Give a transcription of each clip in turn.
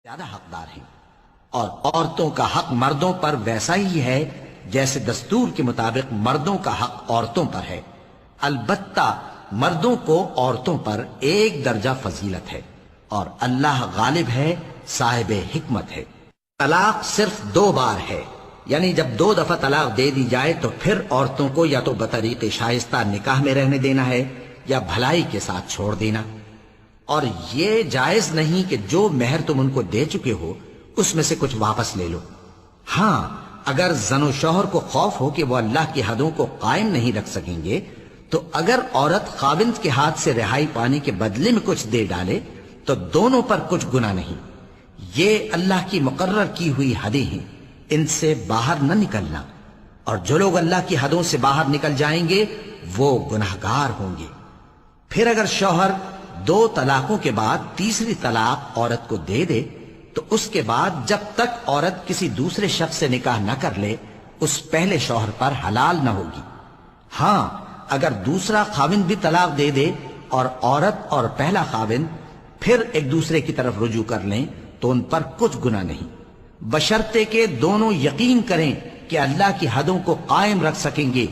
زیادہ حقدار ہیں، اور عورتوں کا حق مردوں پر ویسا ہی ہے جیسے دستور کے مطابق مردوں کا حق عورتوں پر ہے۔ البتہ مردوں کو عورتوں پر ایک درجہ فضیلت ہے، اور اللہ غالب ہے، صاحب حکمت ہے۔ طلاق صرف 2 بار ہے، یعنی جب 2 دفعہ طلاق دے دی جائے تو پھر عورتوں کو یا تو بطریق شائستہ نکاح میں رہنے دینا ہے یا بھلائی کے ساتھ چھوڑ دینا، اور یہ جائز نہیں کہ جو مہر تم ان کو دے چکے ہو اس میں سے کچھ واپس لے لو۔ ہاں، اگر زن و شوہر کو خوف ہو کہ وہ اللہ کی حدوں کو قائم نہیں رکھ سکیں گے تو اگر عورت خاوند کے ہاتھ سے رہائی پانے کے بدلے میں کچھ دے ڈالے تو دونوں پر کچھ گناہ نہیں۔ یہ اللہ کی مقرر کی ہوئی حدیں ہیں، ان سے باہر نہ نکلنا، اور جو لوگ اللہ کی حدوں سے باہر نکل جائیں گے وہ گناہگار ہوں گے۔ پھر اگر شوہر 2 طلاقوں کے بعد تیسری طلاق عورت کو دے دے تو اس کے بعد جب تک عورت کسی دوسرے شخص سے نکاح نہ کر لے اس پہلے شوہر پر حلال نہ ہوگی۔ ہاں، اگر دوسرا خاوند بھی طلاق دے دے اور عورت اور پہلا خاوند پھر ایک دوسرے کی طرف رجوع کر لیں تو ان پر کچھ گناہ نہیں، بشرطے کہ دونوں یقین کریں کہ اللہ کی حدوں کو قائم رکھ سکیں گے،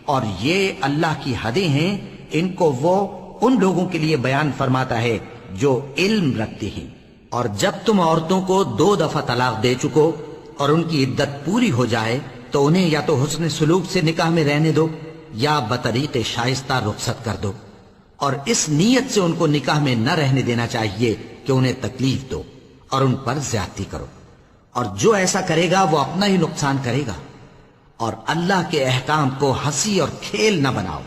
اور یہ اللہ کی حدیں ہیں، ان کو وہ ان لوگوں کے لیے بیان فرماتا ہے جو علم رکھتے ہیں۔ اور جب تم عورتوں کو 2 دفعہ طلاق دے چکو اور ان کی عدت پوری ہو جائے تو انہیں یا تو حسن سلوک سے نکاح میں رہنے دو یا بطریق شائستہ رخصت کر دو، اور اس نیت سے ان کو نکاح میں نہ رہنے دینا چاہیے کہ انہیں تکلیف دو اور ان پر زیادتی کرو، اور جو ایسا کرے گا وہ اپنا ہی نقصان کرے گا۔ اور اللہ کے احکام کو ہنسی اور کھیل نہ بناؤ،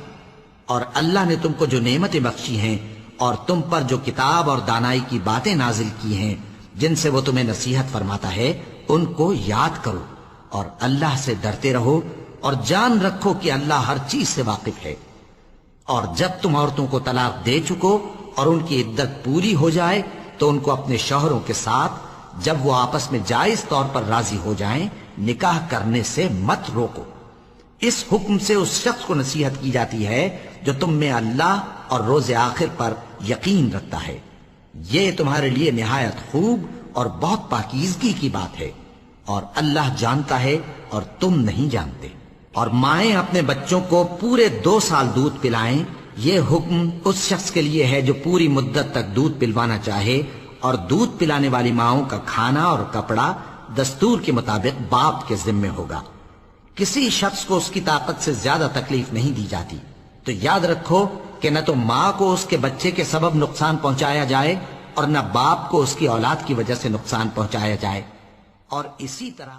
اور اللہ نے تم کو جو نعمتیں بخشی ہیں اور تم پر جو کتاب اور دانائی کی باتیں نازل کی ہیں جن سے وہ تمہیں نصیحت فرماتا ہے ان کو یاد کرو، اور اللہ سے ڈرتے رہو، اور جان رکھو کہ اللہ ہر چیز سے واقف ہے۔ اور جب تم عورتوں کو طلاق دے چکو اور ان کی عدت پوری ہو جائے تو ان کو اپنے شوہروں کے ساتھ جب وہ آپس میں جائز طور پر راضی ہو جائیں نکاح کرنے سے مت روکو۔ اس حکم سے اس شخص کو نصیحت کی جاتی ہے جو تم میں اللہ اور روز آخر پر یقین رکھتا ہے، یہ تمہارے لیے نہایت خوب اور بہت پاکیزگی کی بات ہے، اور اللہ جانتا ہے اور تم نہیں جانتے۔ اور مائیں اپنے بچوں کو پورے 2 سال دودھ پلائیں، یہ حکم اس شخص کے لیے ہے جو پوری مدت تک دودھ پلوانا چاہے، اور دودھ پلانے والی ماؤں کا کھانا اور کپڑا دستور کے مطابق باپ کے ذمے ہوگا۔ کسی شخص کو اس کی طاقت سے زیادہ تکلیف نہیں دی جاتی، تو یاد رکھو کہ نہ تو ماں کو اس کے بچے کے سبب نقصان پہنچایا جائے اور نہ باپ کو اس کی اولاد کی وجہ سے نقصان پہنچایا جائے، اور اسی طرح